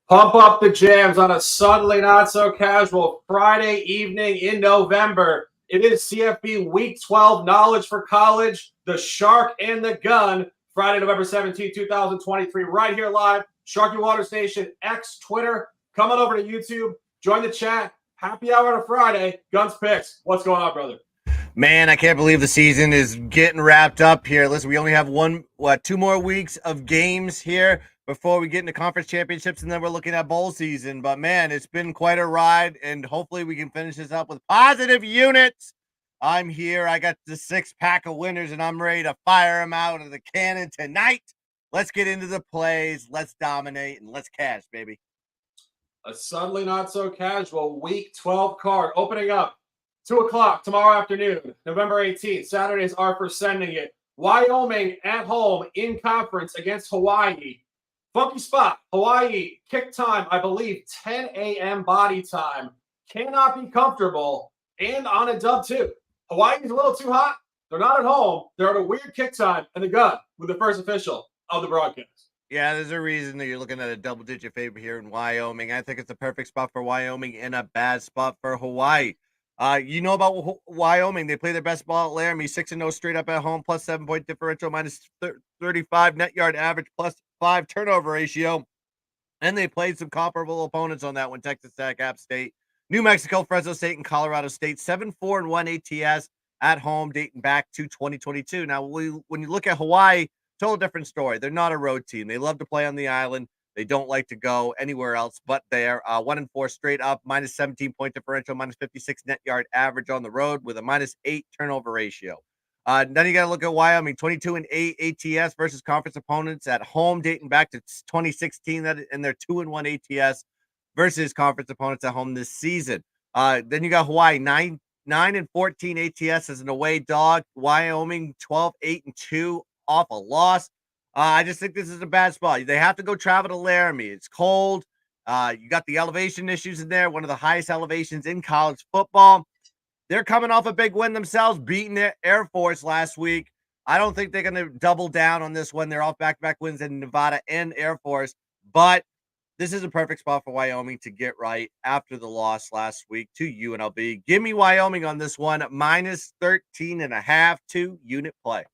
Pump up the jams on a suddenly not so casual Friday evening in November. It is CFB Week 12 Knowledge for College, the Shark and the Gun, Friday, November 17, 2023, right here live, Sharky Water Station, X, Twitter. Come on over to YouTube, join the chat. Happy hour on a Friday. Guns Picks. What's going on, brother? Man, I can't believe the season is getting wrapped up here. Listen, we only have two more weeks of games here before we get into conference championships, and then we're looking at bowl season. But man, it's been quite a ride, and hopefully we can finish this up with positive units. I'm here. I got the 6-pack of winners, and I'm ready to fire them out of the cannon tonight. Let's get into the plays. Let's dominate, and let's cash, baby. A suddenly not so casual Week 12 card opening up 2 o'clock tomorrow afternoon, November 18th. Saturdays are for sending it. Wyoming at home in conference against Hawaii. Funky spot. Hawaii kick time, I believe, 10 a.m. body time. Cannot be comfortable and on a dub too. Hawaii's a little too hot. They're not at home. They're at a weird kick time and the gun with the first official of the broadcast. Yeah, there's a reason that you're looking at a double-digit favorite here in Wyoming. I think it's a perfect spot for Wyoming and a bad spot for Hawaii. You know about Wyoming. They play their best ball at Laramie, 6-0 straight up at home, plus 7-point differential, minus 35 net yard average, plus 5 turnover ratio. And they played some comparable opponents on that one, Texas Tech, App State, New Mexico, Fresno State, and Colorado State, 7-4-1 ATS at home, dating back to 2022. Now, when you look at Hawaii, total different story. They're not a road team. They love to play on the island. They don't like to go anywhere else but there. 1-4 straight up, minus 17-point differential, minus 56 net yard average on the road with a minus 8 turnover ratio. Then you got to look at Wyoming, 22-8 ATS versus conference opponents at home, dating back to 2016. And they're 2-1 ATS versus conference opponents at home this season. Then you got Hawaii, 9-14 ATS as an away dog. Wyoming, 12-8-2 off a loss. I just think this is a bad spot. They have to go travel to Laramie. It's cold. You got the elevation issues in there, one of the highest elevations in college football. They're coming off a big win themselves, beating their Air Force last week. I don't think they're going to double down on this one. They're off back-to-back wins in Nevada and Air Force. But this is a perfect spot for Wyoming to get right after the loss last week to UNLV. Give me Wyoming on this one, minus 13.5 to unit play.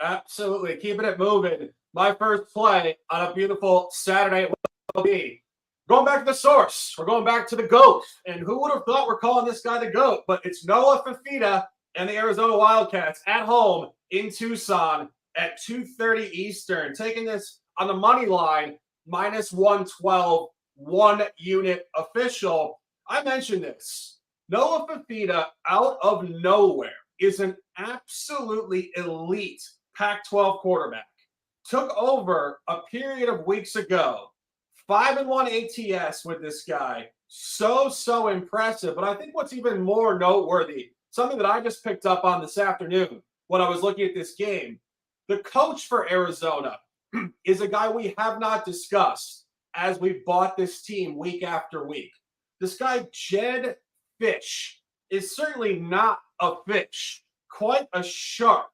Absolutely. Keeping it moving. My first play on a beautiful Saturday will be going back to the source. We're going back to the GOAT. And who would have thought we're calling this guy the GOAT? But it's Noah Fifita and the Arizona Wildcats at home in Tucson at 2:30 Eastern. Taking this on the money line, minus 112, 1 unit official. I mentioned this. Noah Fifita, out of nowhere, is an absolutely elite Pac-12 quarterback. Took over a period of weeks ago. 5-1 ATS with this guy. So impressive. But I think what's even more noteworthy, something that I just picked up on this afternoon when I was looking at this game, the coach for Arizona is a guy we have not discussed as we bought this team week after week. This guy, Jed Fish, is certainly not a fish, quite a shark.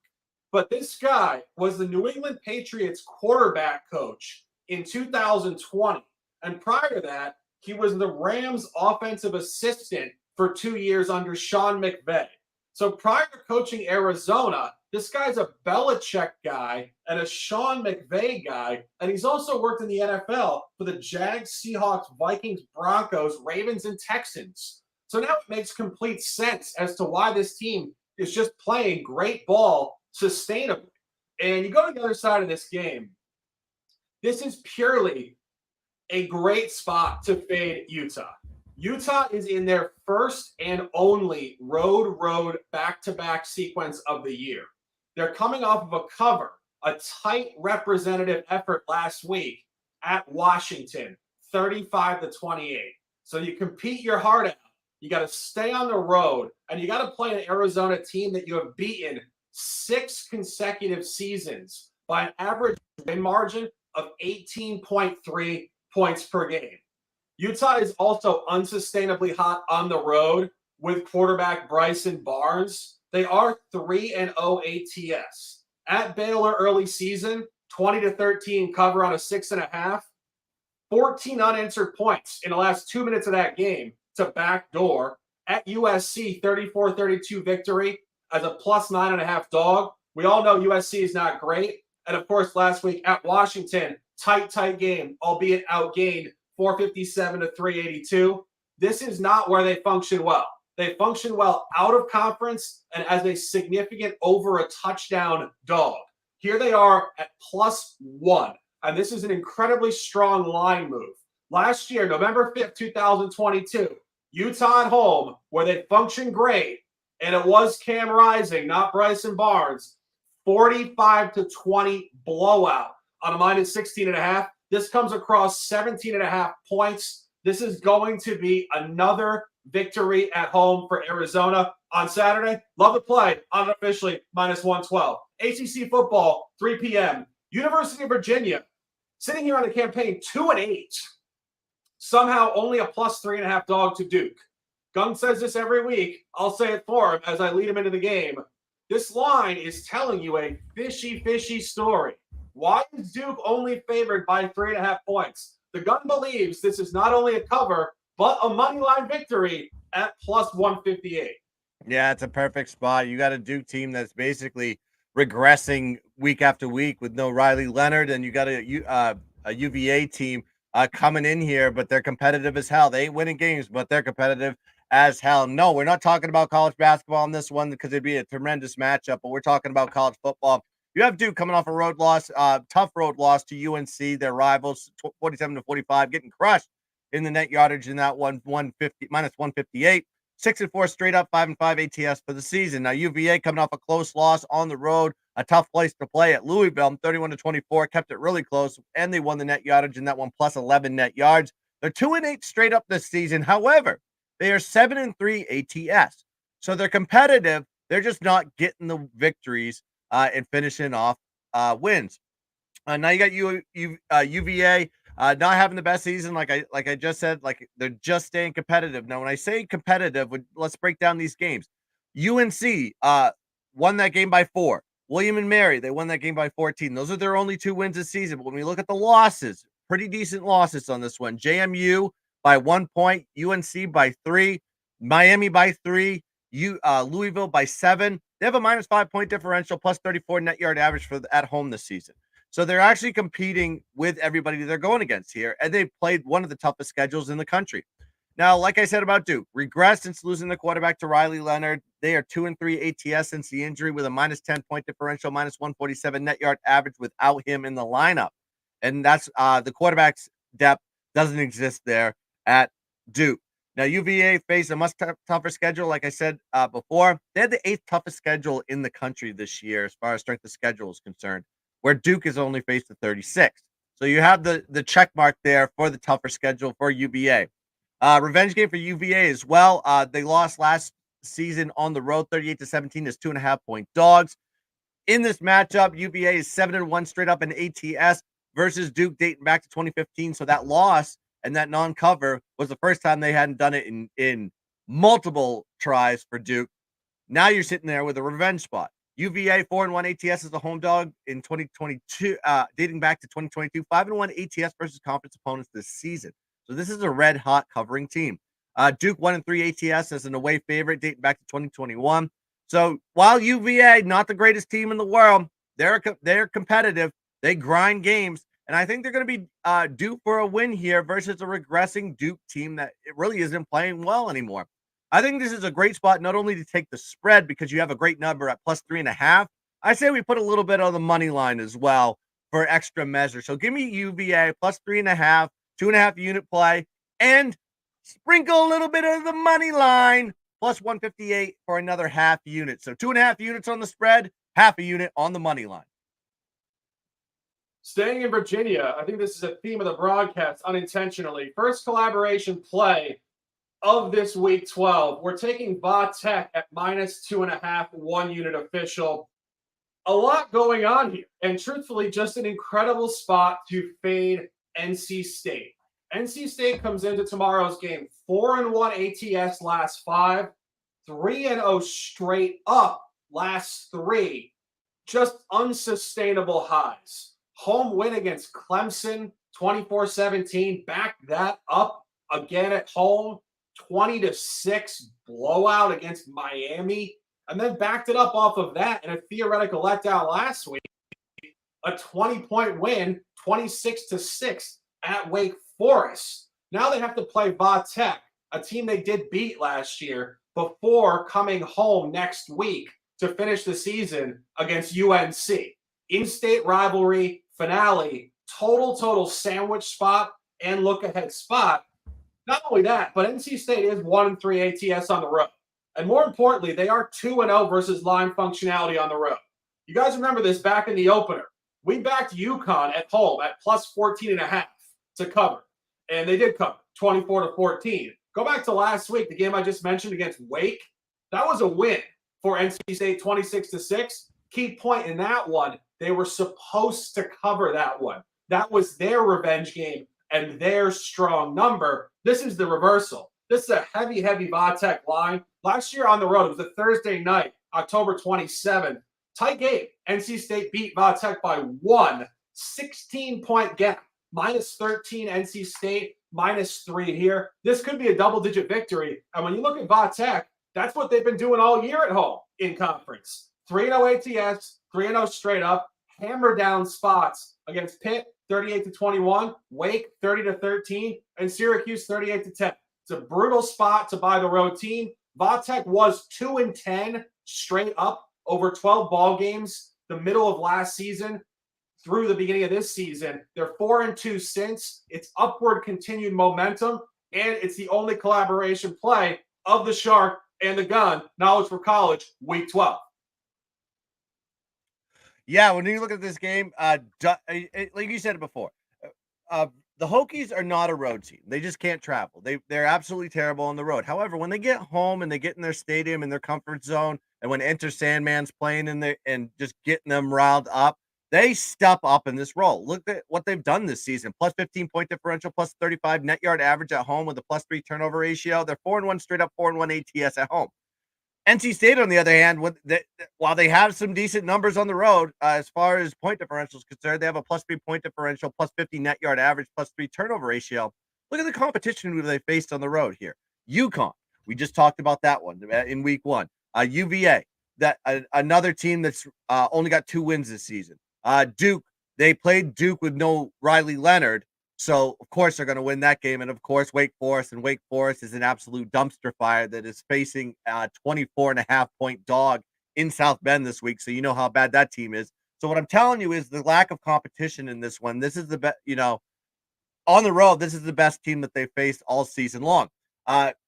But this guy was the New England Patriots quarterback coach in 2020. And prior to that, he was the Rams offensive assistant for 2 years under Sean McVay. So prior to coaching Arizona, this guy's a Belichick guy and a Sean McVay guy. And he's also worked in the NFL for the Jags, Seahawks, Vikings, Broncos, Ravens, and Texans. So now it makes complete sense as to why this team is just playing great ball sustainably. And you go to the other side of this game. This is purely a great spot to fade Utah. Utah is in their first and only road back-to-back sequence of the year. They're coming off of a cover, a tight representative effort last week at Washington, 35-28. So you compete your heart out. You got to stay on the road, and you got to play an Arizona team that you have beaten 6 consecutive seasons by an average win margin of 18.3 points per game. Utah is also unsustainably hot on the road with quarterback Bryson Barnes. They are 3-0 ATS. At Baylor early season, 20-13 cover on a 6.5. 14 unanswered points in the last 2 minutes of that game to backdoor at USC 34-32 victory as a plus 9.5 dog. We all know USC is not great. And of course, last week at Washington, tight game, albeit outgained 457 to 382. This is not where they function well. They function well out of conference and as a significant over a touchdown dog. Here they are at +1. And this is an incredibly strong line move. Last year, November 5th, 2022, Utah at home, where they function great, and it was Cam Rising, not Bryson Barnes, 45-20 blowout on a -16.5. This comes across 17.5 points. This is going to be another victory at home for Arizona on Saturday. Love the play, unofficially -112. ACC football, 3 p.m. University of Virginia, sitting here on the campaign 2-8. Somehow only a +3.5 dog to Duke. Gunn says this every week. I'll say it for him as I lead him into the game. This line is telling you a fishy story. Why is Duke only favored by 3.5 points? The Gun believes this is not only a cover, but a money line victory at +158. Yeah, it's a perfect spot. You got a Duke team that's basically regressing week after week with no Riley Leonard, and you got a UVA team coming in here, but they're competitive as hell. They ain't winning games, but they're competitive as hell. No, we're not talking about college basketball on this one because it'd be a tremendous matchup, but we're talking about college football. You have Duke coming off a road loss, tough road loss to UNC, their rivals, 47-45, getting crushed in the net yardage in that one, -158. 6-4 straight up, 5-5 ATS for the season. Now UVA coming off a close loss on the road, a tough place to play at Louisville, 31-24, kept it really close, and they won the net yardage in that one, +11 net yards. They're 2-8 straight up this season. However, they are 7-3 ATS, so they're competitive. They're just not getting the victories and finishing off wins. Now you got UVA not having the best season, like I just said, like they're just staying competitive. Now, when I say competitive, let's break down these games. UNC won that game by 4. William and Mary, they won that game by 14. Those are their only 2 wins this season. But when we look at the losses, pretty decent losses on this one. JMU by 1 point, UNC by 3, Miami by 3, Louisville by 7. They have a -5 point differential, +34 net yard average for at home this season. So they're actually competing with everybody they're going against here, and they've played one of the toughest schedules in the country. Now, like I said about Duke, regressed since losing the quarterback to Riley Leonard. They are 2-3 ATS since the injury with a -10 point differential, -147 net yard average without him in the lineup. And that's the quarterback's depth doesn't exist there at Duke. Now, UVA faced a much tougher schedule. Like I said before, they had the 8th toughest schedule in the country this year as far as strength of schedule is concerned, where Duke has only faced the 36th. So you have the check mark there for the tougher schedule for UVA. Revenge game for UVA as well. They lost last season on the road, 38-17 as 2.5 point dogs. In this matchup, UVA is 7-1 straight up in ATS versus Duke dating back to 2015. So that loss and that non-cover was the first time they hadn't done it in multiple tries for Duke. Now you're sitting there with a revenge spot. UVA 4-1 ATS as a home dog in 2022, dating back to 2022, 5-1 ATS versus conference opponents this season. So this is a red hot covering team. Duke 1-3 ATS as an away favorite dating back to 2021. So while UVA, not the greatest team in the world, they're competitive. They grind games. And I think they're going to be due for a win here versus a regressing Duke team that it really isn't playing well anymore. I think this is a great spot not only to take the spread because you have a great number at +3.5. I say we put a little bit on the money line as well for extra measure. So give me UVA +3.5, 2.5 unit play, and sprinkle a little bit of the money line +158 for another half unit. So 2.5 units on the spread, half a unit on the money line. Staying in Virginia, I think this is a theme of the broadcast unintentionally. First collaboration play of this week 12. We're taking Va Tech at -2.5, 1 unit official. A lot going on here. And truthfully, just an incredible spot to fade NC State. NC State comes into tomorrow's game 4-1 ATS last 5, 3-0 straight up last 3. Just unsustainable highs. Home win against Clemson, 24-17. Back that up again at home. 20-6 blowout against Miami. And then backed it up off of that in a theoretical letdown last week. A 20-point win, 26-6 at Wake Forest. Now they have to play Vatech, a team they did beat last year, before coming home next week to finish the season against UNC. In-state rivalry, finale, total sandwich spot and look-ahead spot. Not only that, but NC State is 1-3 ATS on the road. And more importantly, they are 2-0 versus line functionality on the road. You guys remember this back in the opener. We backed UConn at home at plus 14.5 to cover. And they did cover, 24-14. Go back to last week, the game I just mentioned against Wake. That was a win for NC State, 26-6. Key point in that one, they were supposed to cover that one. That was their revenge game and their strong number. This is the reversal. This is a heavy Vatech line. Last year on the road, it was a Thursday night, October 27th. Tight game. NC State beat Vatech by 1, 16-point gap. Minus 13 NC State, minus 3 here. This could be a double-digit victory. And when you look at Vatech, that's what they've been doing all year at home in conference. 3-0 ATS, 3-0 straight up, hammer down spots against Pitt, 38-21, Wake, 30-13, and Syracuse, 38-10. It's a brutal spot to buy the road team. Vatech was 2-10 straight up over 12 ball games the middle of last season through the beginning of this season. They're 4-2 since. It's upward continued momentum, and it's the only collaboration play of the Shark and the Gun, Knowledge for College, Week 12. Yeah, when you look at this game, like you said it before, the Hokies are not a road team. They just can't travel. They're absolutely terrible on the road. However, when they get home and they get in their stadium in their comfort zone, and when Enter Sandman's playing in there and just getting them riled up, they step up in this role. Look at what they've done this season. Plus 15-point differential, plus 35 net yard average at home with a plus 3 turnover ratio. They're 4-1 straight up, 4-1 ATS at home. NC State, on the other hand, while they have some decent numbers on the road, as far as point differential is concerned, they have a plus 3 point differential, plus 50 net yard average, plus 3 turnover ratio. Look at the competition who they faced on the road here. UConn, we just talked about that one in week 1. UVA, another team that's only got 2 wins this season. Duke, they played Duke with no Riley Leonard. So, of course, they're going to win that game. And, of course, Wake Forest is an absolute dumpster fire that is facing a 24.5-point dog in South Bend this week. So, you know how bad that team is. So, what I'm telling you is the lack of competition in this one. This is the best, on the road, this is the best team that they faced all season long.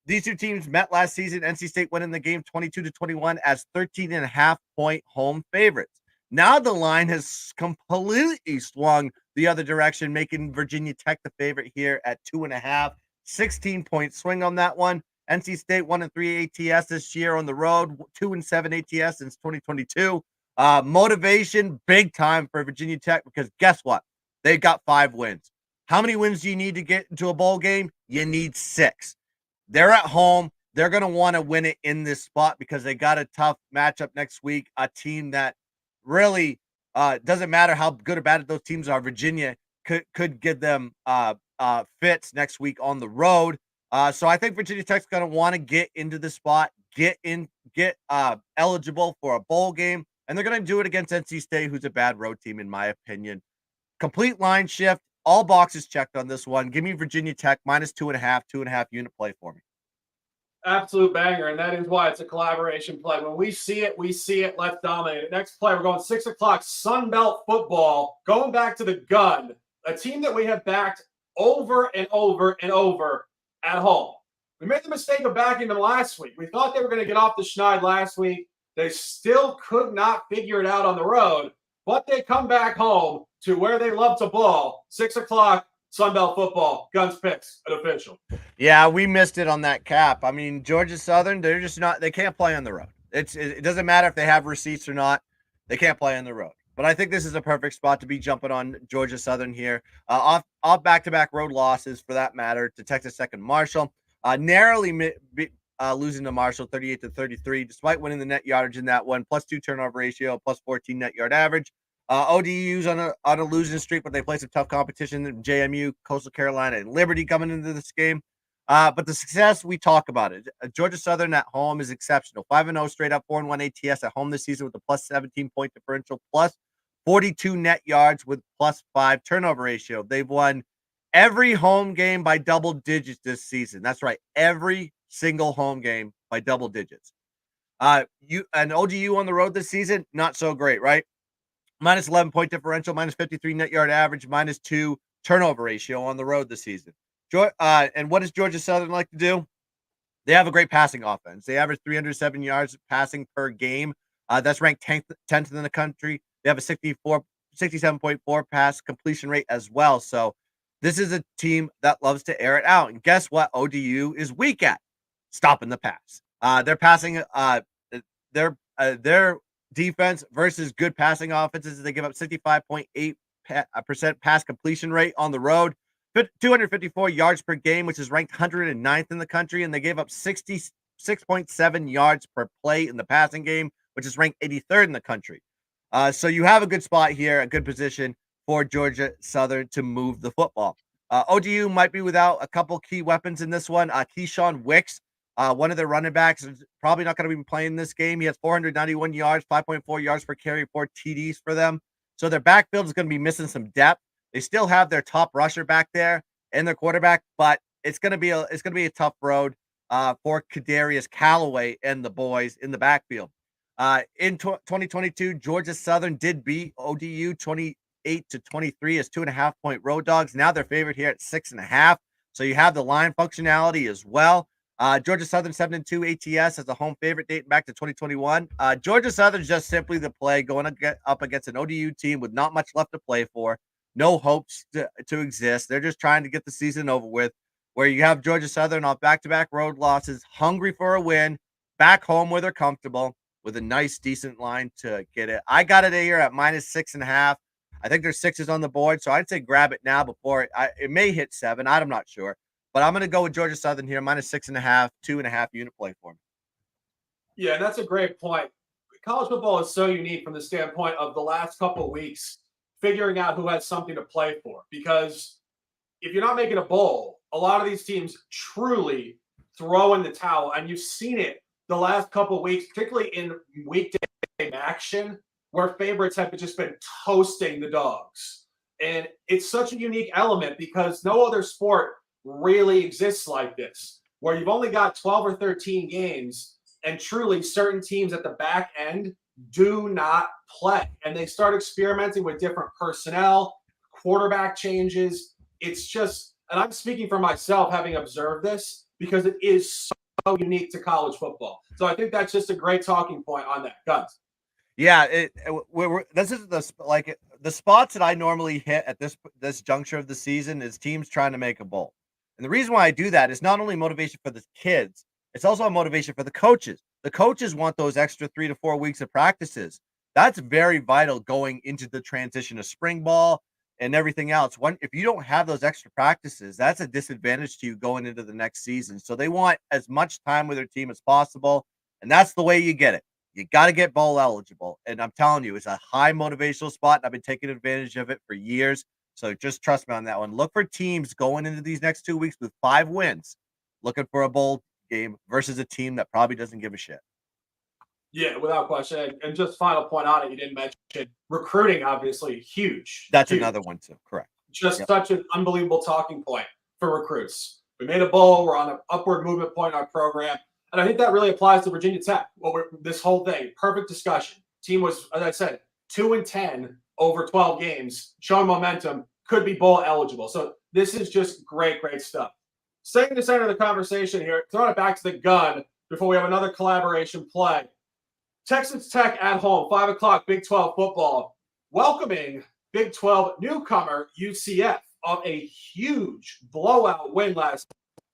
These two teams met last season. NC State went in the game 22-21 as 13.5-point home favorites. Now the line has completely swung the other direction, making Virginia Tech the favorite here at 2.5. 16-point swing on that one. NC State 1-3 ATS this year on the road, 2-7 ATS since 2022. Motivation big time for Virginia Tech because guess what? They've got 5 wins. How many wins do you need to get into a bowl game? You need 6. They're at home. They're going to want to win it in this spot because they got a tough matchup next week. A team that really doesn't matter how good or bad those teams are. Virginia could give them fits next week on the road. So I think Virginia Tech's going to want to get into the spot, get eligible for a bowl game, and they're going to do it against NC State, who's a bad road team in my opinion. Complete line shift, all boxes checked on this one. Give me Virginia Tech minus 2.5 unit play for me. Absolute banger, and that is why it's a collaboration play. When we see it, let's dominate it. Next play, we're going 6 o'clock, Sun Belt football, going back to the Gun, a team that we have backed over and over and over at home. We made the mistake of backing them last week. We thought they were going to get off the schneid last week. They still could not figure it out on the road, but they come back home to where they love to ball. 6 o'clock, Sunbelt football, Guns picks, an official. Yeah, we missed it on that cap. I mean, Georgia Southern, they're just not, they can't play on the road. It doesn't matter if they have receipts or not. They can't play on the road. But I think this is a perfect spot to be jumping on Georgia Southern here. Off back-to-back road losses, for that matter, to Texas Tech and Marshall. Narrowly losing to Marshall 38-33, despite winning the net yardage in that one, plus 2 turnover ratio, plus 14 net yard average. ODU's on a losing streak, but they play some tough competition. JMU, Coastal Carolina, and Liberty coming into this game. But the success, we talk about it. Georgia Southern at home is exceptional. 5-0 straight up, 4-1 ATS at home this season with a plus 17 point differential, plus 42 net yards with plus 5 turnover ratio. They've won every home game by double digits this season. That's right, every single home game by double digits. ODU on the road this season, not so great, right? Minus 11 point differential, minus 53 net yard average, minus 2 turnover ratio on the road this season. And what does Georgia Southern like to do? They have a great passing offense. They average 307 yards passing per game. That's ranked 10th in the country. They have a 67.4 pass completion rate as well. So this is a team that loves to air it out. And guess what ODU is weak at? Stopping the pass. They're passing their defense versus good passing offenses. They give up 65.8% pass completion rate on the road. 254 yards per game, which is ranked 109th in the country, and they gave up 66.7 yards per play in the passing game, which is ranked 83rd in the country. So you have a good spot here, a good position for Georgia Southern to move the football. ODU might be without a couple key weapons in this one. Keyshawn Wicks, one of their running backs, is probably not going to be playing this game. He has 491 yards, 5.4 yards per carry, 4 TDs for them. So their backfield is going to be missing some depth. They still have their top rusher back there and their quarterback, but it's going to be a tough road for Kadarius Callaway and the boys in the backfield. In 2022, Georgia Southern did beat ODU 28-23 as 2.5 point road dogs. Now they're favored here at 6.5. So you have the line functionality as well. Georgia Southern 7-2 ATS as a home favorite dating back to 2021. Georgia Southern just simply the play going up against an ODU team with not much left to play for. No hopes to exist. They're just trying to get the season over with, where you have Georgia Southern off back-to-back road losses, hungry for a win, back home where they're comfortable with a nice, decent line to get it. I got it here at minus 6.5. I think there's 6s on the board, so I'd say grab it now before it may hit 7. I'm not sure. But I'm going to go with Georgia Southern here, minus 6.5, 2.5 unit play for me. Yeah, that's a great point. College football is so unique from the standpoint of the last couple of weeks figuring out who has something to play for. Because if you're not making a bowl, a lot of these teams truly throw in the towel. And you've seen it the last couple of weeks, particularly in weekday action, where favorites have just been toasting the dogs. And it's such a unique element because no other sport really exists like this, where you've only got 12 or 13 games, and truly certain teams at the back end do not play. And they start experimenting with different personnel, quarterback changes. It's just, and I'm speaking for myself having observed this, because it is so unique to college football. So I think that's just a great talking point on that. Guns. Yeah, this is the spots that I normally hit at this juncture of the season is teams trying to make a bowl. And the reason why I do that is not only motivation for the kids, it's also a motivation for the coaches. The coaches want those extra 3 to 4 weeks of practices. That's very vital going into the transition of spring ball and everything else. If you don't have those extra practices, that's a disadvantage to you going into the next season. So they want as much time with their team as possible, and that's the way you get it. You got to get bowl eligible. And I'm telling you, it's a high motivational spot. And I've been taking advantage of it for years. So just trust me on that one. Look for teams going into these next 2 weeks with 5 wins, looking for a bowl game versus a team that probably doesn't give a shit. Yeah, without question. And just final point on it, you didn't mention recruiting, obviously, huge. That's huge. Another one too, correct. Just such an unbelievable talking point for recruits. We made a bowl. We're on an upward movement point in our program. And I think that really applies to Virginia Tech. This whole thing, perfect discussion. Team was, as I said, 2-10 over 12 games, showing momentum, could be bowl eligible. So this is just great, great stuff. Staying the center of the conversation here, throwing it back to the gun before we have another collaboration play. Texas Tech at home, 5 o'clock, Big 12 football, welcoming Big 12 newcomer UCF of a huge blowout win last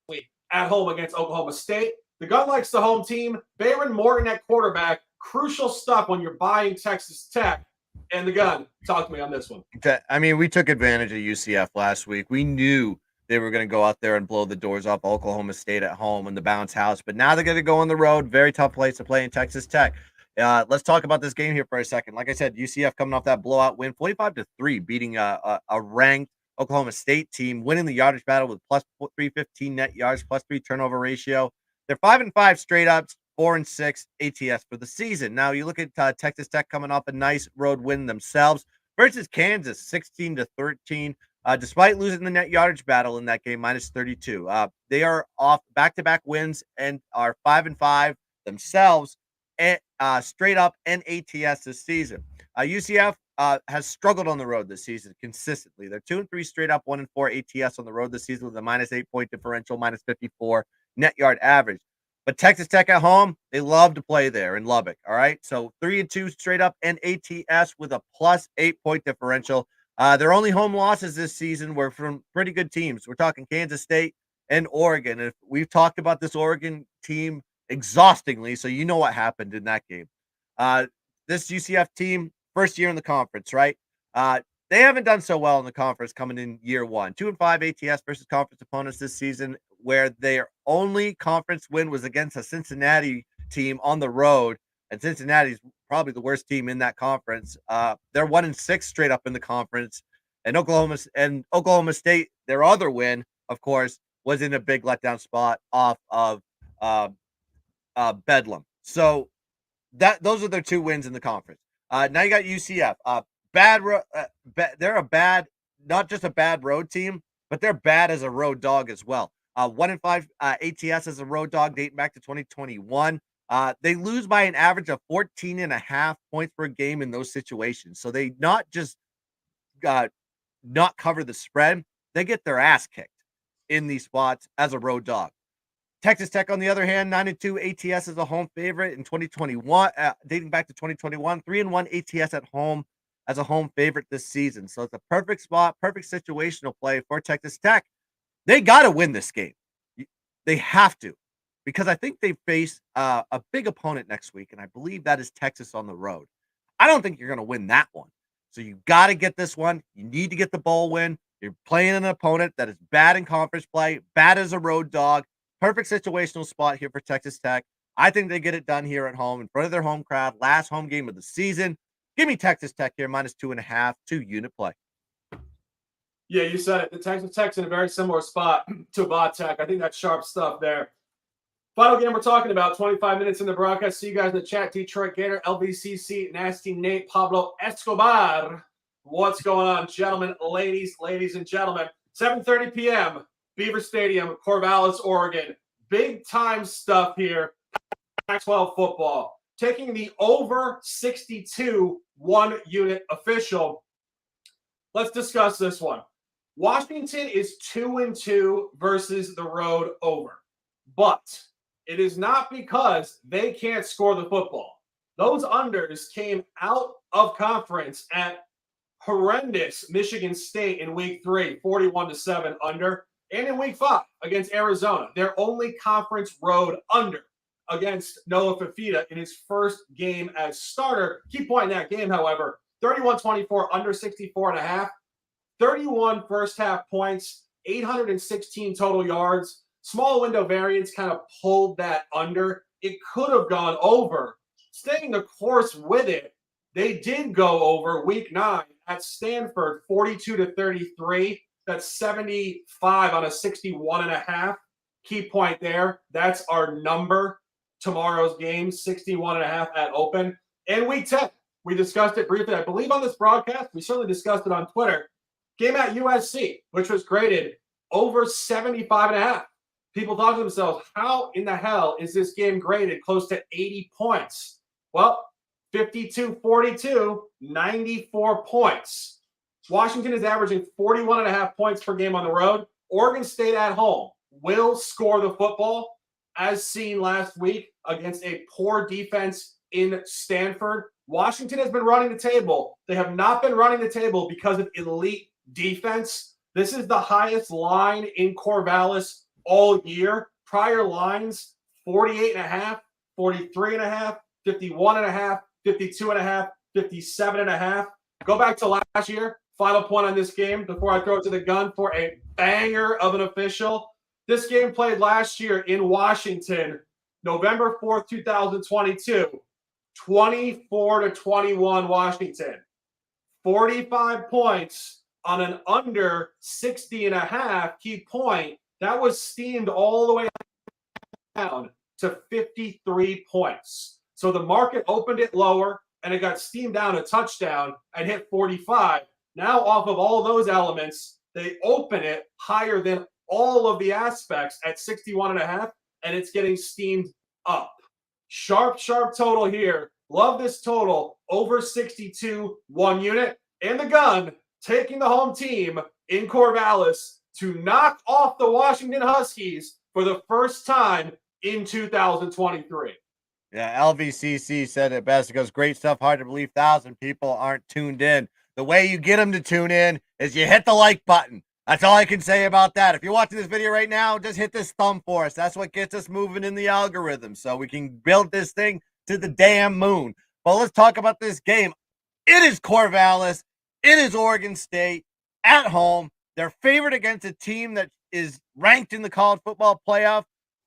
week at home against Oklahoma State. The gun likes the home team. Baron Morgan at quarterback. Crucial stuff when you're buying Texas Tech. And the gun, talk to me on this one. I mean, we took advantage of UCF last week. We knew they were going to go out there and blow the doors off Oklahoma State at home in the bounce house. But now they're going to go on the road. Very tough place to play in Texas Tech. Let's talk about this game here for a second. Like I said, UCF coming off that blowout win, 45-3, beating a ranked Oklahoma State team, winning the yardage battle with plus 315 net yards, plus 3 turnover ratio. They're 5-5 straight ups, 4-6 ATS for the season. Now you look at Texas Tech coming off a nice road win themselves versus Kansas, 16-13. Despite losing the net yardage battle in that game, minus 32. They are off back-to-back wins and are 5-5 themselves, and straight up and ATS this season. UCF has struggled on the road this season consistently. They're 2-3 straight up, 1-4 ATS on the road this season with a minus 8-point differential, minus 54 net yard average. But Texas Tech at home, they love to play there in Lubbock. All right. So 3-2 straight up and ATS with a plus 8-point differential. Their only home losses this season were from pretty good teams. We're talking Kansas State and Oregon. And we've talked about this Oregon team exhaustingly, so you know what happened in that game. This UCF team, first year in the conference, right? They haven't done so well in the conference coming in year one. 2-5 ATS versus conference opponents this season, where their only conference win was against a Cincinnati team on the road, and Cincinnati's probably the worst team in that conference. They're 1-6 straight up in the conference, and Oklahoma State, their other win, of course, was in a big letdown spot off of Bedlam. So those are their 2 wins in the conference. Now you got UCF. They're a bad, not just a bad road team, but they're bad as a road dog as well. 1-5 ATS as a road dog dating back to 2021. They lose by an average of 14.5 points per game in those situations. So they not just not cover the spread, they get their ass kicked in these spots as a road dog. Texas Tech, on the other hand, 9-2 ATS as a home favorite in 2021, dating back to 2021, 3-1 ATS at home as a home favorite this season. So it's a perfect spot, perfect situational play for Texas Tech. They got to win this game. They have to, because I think they face a big opponent next week, and I believe that is Texas on the road. I don't think you're going to win that one. So you got to get this one. You need to get the bowl win. You're playing an opponent that is bad in conference play, bad as a road dog. Perfect situational spot here for Texas Tech. I think they get it done here at home in front of their home crowd. Last home game of the season. Give me Texas Tech here, minus 2.5, 2-unit play. Yeah, you said it. The Texas Tech's in a very similar spot to Tech. I think that's sharp stuff there. Final game we're talking about, 25 minutes in the broadcast. See you guys in the chat. Detroit Gator, LVCC, Nasty Nate, Pablo Escobar. What's going on, gentlemen, ladies and gentlemen? 7:30 p.m., Beaver Stadium, Corvallis, Oregon. Big time stuff here. Pac-12 football. Taking the over 62 1-unit official. Let's discuss this one. Washington is 2-2 versus the road over. But it is not because they can't score the football. Those unders came out of conference at horrendous Michigan State in week 3, 41-7 under. And in week 5 against Arizona, their only conference road under against Noah Fafita in his first game as starter. Key point in that game, however, 31-24, under 64.5, 31 first half points, 816 total yards. Small window variance kind of pulled that under. It could have gone over. Staying the course with it, they did go over week 9 at Stanford, 42-33. That's 75 on a 61.5. Key point there. That's our number. Tomorrow's game, 61.5 at open. And week 10, we discussed it briefly, I believe, on this broadcast. We certainly discussed it on Twitter. Game at USC, which was graded over 75.5. People thought to themselves, how in the hell is this game graded close to 80 points? Well, 52-42, 94 points. Washington is averaging 41.5 points per game on the road. Oregon State at home will score the football, as seen last week against a poor defense in Stanford. Washington has been running the table. They have not been running the table because of elite defense. This is the highest line in Corvallis all year. Prior lines, 48.5, 43.5, 51.5, 52.5, 57.5. Go back to last year. Final point on this game before I throw it to the gun for a banger of an official. This game played last year in Washington, November 4th, 2022. 24-21 Washington. 45 points on an under 60.5 key point. That was steamed all the way down to 53 points. So the market opened it lower and it got steamed down a touchdown and hit 45. Now, off of all those elements, they open it higher than all of the aspects at 61.5, and it's getting steamed up. Sharp total here. Love this total over 62, 1 unit, and the gun taking the home team in Corvallis to knock off the Washington Huskies for the first time in 2023. Yeah, LVCC said it best. It goes, great stuff. Hard to believe 1,000 people aren't tuned in. The way you get them to tune in is you hit the like button. That's all I can say about that. If you're watching this video right now, just hit this thumb for us. That's what gets us moving in the algorithm so we can build this thing to the damn moon. But let's talk about this game. It is Corvallis. It is Oregon State at home. They're favored against a team that is ranked in the college football playoff.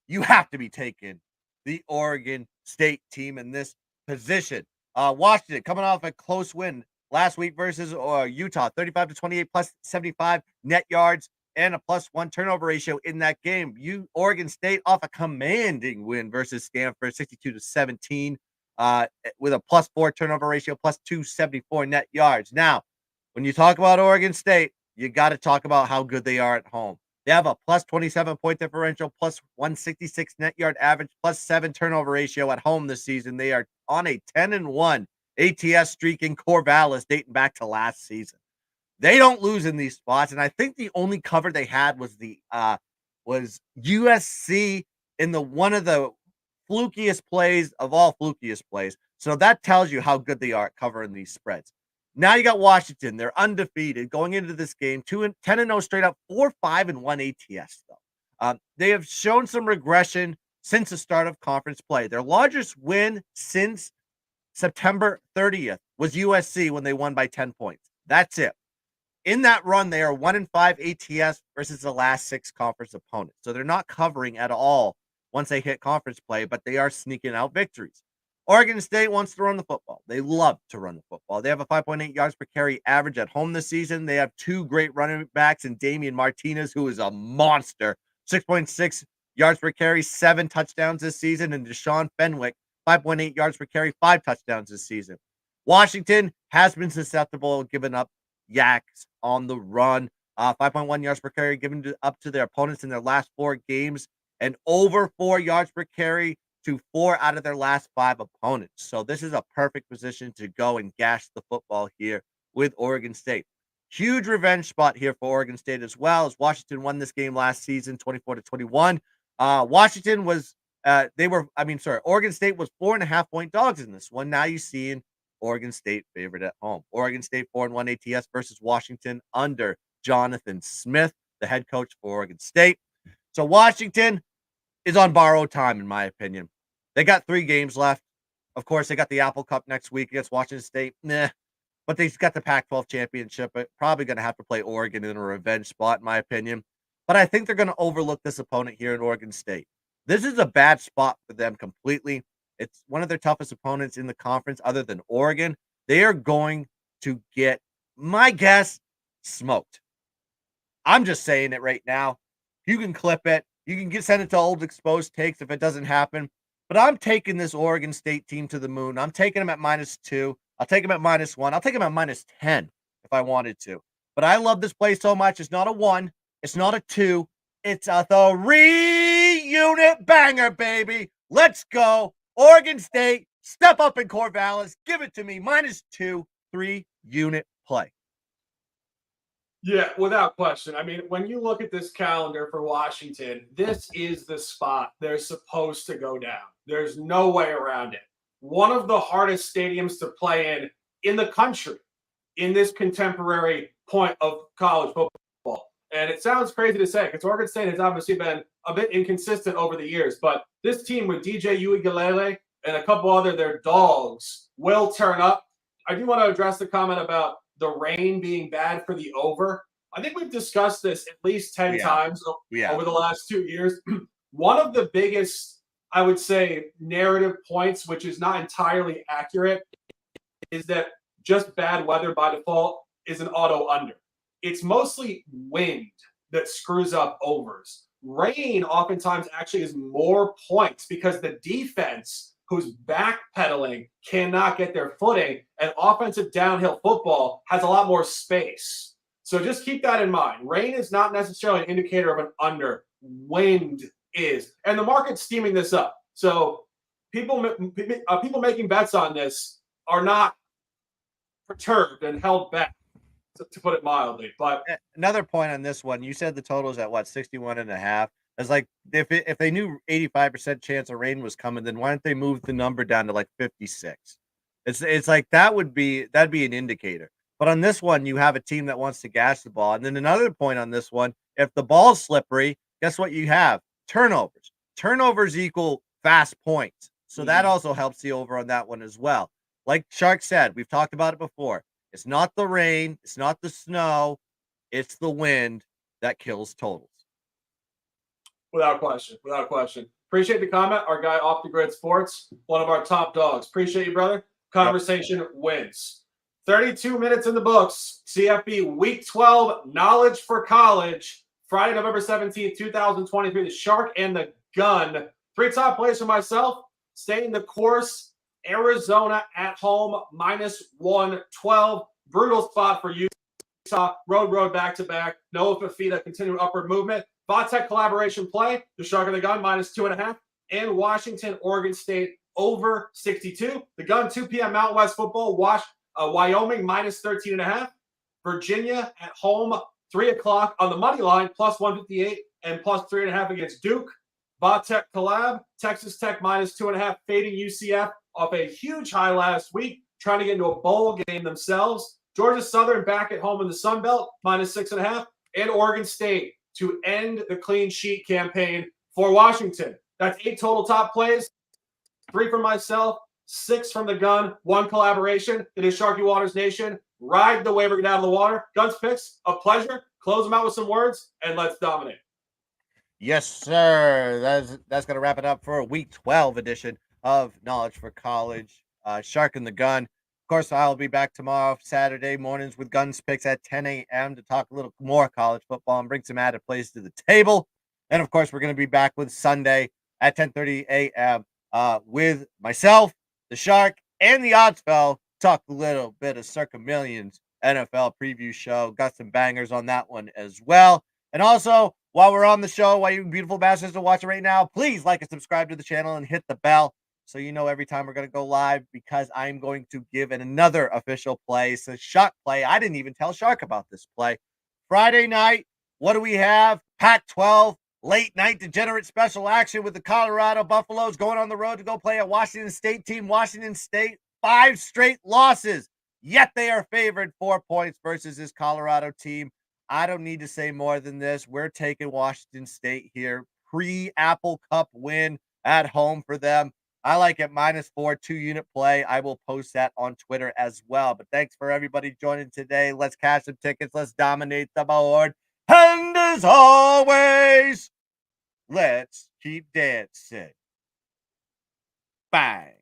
You have to be taking the Oregon State team in this position. Washington coming off a close win last week versus Utah, 35-28 plus 75 net yards and a +1 turnover ratio in that game. Oregon State off a commanding win versus Stanford, 62-17, with a +4 turnover ratio, +274 net yards. Now, when you talk about Oregon State, you got to talk about how good they are at home. They have a +27 point differential, +166 net yard average, +7 turnover ratio at home this season. They are on a 10-1 ATS streak in Corvallis dating back to last season. They don't lose in these spots, and I think the only cover they had was USC in one of the flukiest plays of all flukiest plays. So that tells you how good they are at covering these spreads. Now you got Washington. They're undefeated going into this game, 10-0 straight up, 4-5-1 ATS though. They have shown some regression since the start of conference play. Their largest win since September 30th was USC when they won by 10 points. That's it. In that run, they are 1-5 ATS versus the last 6 conference opponents. So they're not covering at all once they hit conference play, but they are sneaking out victories. Oregon State wants to run the football. They love to run the football. They have a 5.8 yards per carry average at home this season. They have 2 great running backs in Damian Martinez, who is a monster, 6.6 yards per carry, 7 touchdowns this season, and Deshaun Fenwick, 5.8 yards per carry, 5 touchdowns this season. Washington has been susceptible, giving up yaks on the run. 5.1 yards per carry given up to their opponents in their last 4 games, and over 4 yards per carry to 4 out of their last 5 opponents. So this is a perfect position to go and gash the football here with Oregon State. Huge revenge spot here for Oregon State as well, as Washington won this game last season, 24-21. Oregon State was 4.5-point dogs in this one. Now you're seeing Oregon State favored at home. Oregon State 4-1 ATS versus Washington under Jonathan Smith, the head coach for Oregon State. So Washington is on borrowed time, in my opinion. They got 3 games left. Of course, they got the Apple Cup next week against Washington State. But they've got the Pac-12 championship. But probably going to have to play Oregon in a revenge spot, in my opinion. But I think they're going to overlook this opponent here in Oregon State. This is a bad spot for them completely. It's one of their toughest opponents in the conference other than Oregon. They are going to get, my guess, smoked. I'm just saying it right now. You can clip it. You can send it to old exposed takes if it doesn't happen. But I'm taking this Oregon State team to the moon. I'm taking them at -2. I'll take them at -1. I'll take them at -10 if I wanted to. But I love this play so much. It's not a 1. It's not a 2. It's a 3-unit banger, baby. Let's go. Oregon State, step up in Corvallis. Give it to me. -2, 3-unit play. Yeah, without question. I mean, when you look at this calendar for Washington, this is the spot they're supposed to go down. There's no way around it. One of the hardest stadiums to play in the country in this contemporary point of college football. And it sounds crazy to say because Oregon State has obviously been a bit inconsistent over the years, but this team with DJ Uiagalelei and a couple other their dogs will turn up. I do want to address the comment about the rain being bad for the over. I think we've discussed this at least 10 times over the last 2 years. One of the biggest I would say, narrative points, which is not entirely accurate, is that just bad weather by default is an auto under. It's mostly wind that screws up overs. Rain oftentimes actually is more points because the defense who's backpedaling cannot get their footing, and offensive downhill football has a lot more space. So just keep that in mind. Rain is not necessarily an indicator of an under. Wind is. And the market's steaming this up. So people making bets on this are not perturbed and held back, to put it mildly. But another point on this one, you said the total is at what, 61.5? It's like if they knew 85% chance of rain was coming, then why don't they move the number down to like 56? It's like that'd be an indicator. But on this one, you have a team that wants to gas the ball. And then another point on this one, if the ball's slippery, guess what you have? Turnovers. Turnovers equal fast points. So that also helps the over on that one as well. Like Shark said, we've talked about it before. It's not the rain, it's not the snow, it's the wind that kills totals. Without question. Without question. Appreciate the comment. Our guy Off the Grid Sports, one of our top dogs. Appreciate you, brother. Conversation wins. 32 minutes in the books. CFB Week 12, Knowledge for College. Friday, November 17th, 2023. The Shark and the Gun. 3 top plays for myself. Staying the course. Arizona at home, -112. Brutal spot for Utah. Road back-to-back. Noah Fafita continuing upward movement. Vatek collaboration play. The Shark and the Gun, -2.5. And Washington, Oregon State, over 62. The Gun, 2 p.m. Mountain West football. Wyoming, -13.5. Virginia at home, 3 o'clock on the money line, +158 and +3.5 against Duke. Vatek collab. Texas Tech, -2.5. Fading UCF off a huge high last week, trying to get into a bowl game themselves. Georgia Southern back at home in the Sun Belt, -6.5. And Oregon State to end the clean sheet campaign for Washington. That's 8 total top plays, 3 from myself, 6 from the Gun, 1 collaboration. It is Sharky Waters Nation. Ride the wave or get out of the water. Guns picks, a pleasure. Close them out with some words, and let's dominate. Yes, sir. That's going to wrap it up for a Week 12 edition of Knowledge for College. Shark and the Gun. Of course, I'll be back tomorrow, Saturday mornings with Guns Picks at 10 a.m. to talk a little more college football and bring some added plays to the table. And, of course, we're going to be back with Sunday at 10:30 a.m. With myself, the Shark, and the Oddsfell. Talk a little bit of Circa Millions NFL preview show. Got some bangers on that one as well. And also, while we're on the show, while you beautiful bastards are watching right now, please like and subscribe to the channel and hit the bell so you know every time we're going to go live, because I'm going to give it another official play. It's a Shark play. I didn't even tell Shark about this play. Friday night, what do we have? Pac-12, late night degenerate special action with the Colorado Buffaloes going on the road to go play a Washington State team. Washington State, 5 straight losses, yet they are favored 4 points versus this Colorado team. I don't need to say more than this. We're taking Washington State here. Pre-Apple Cup win at home for them. I like it -4, 2-unit play. I will post that on Twitter as well. But thanks for everybody joining today. Let's cash some tickets. Let's dominate the board. And as always, let's keep dancing. Bang.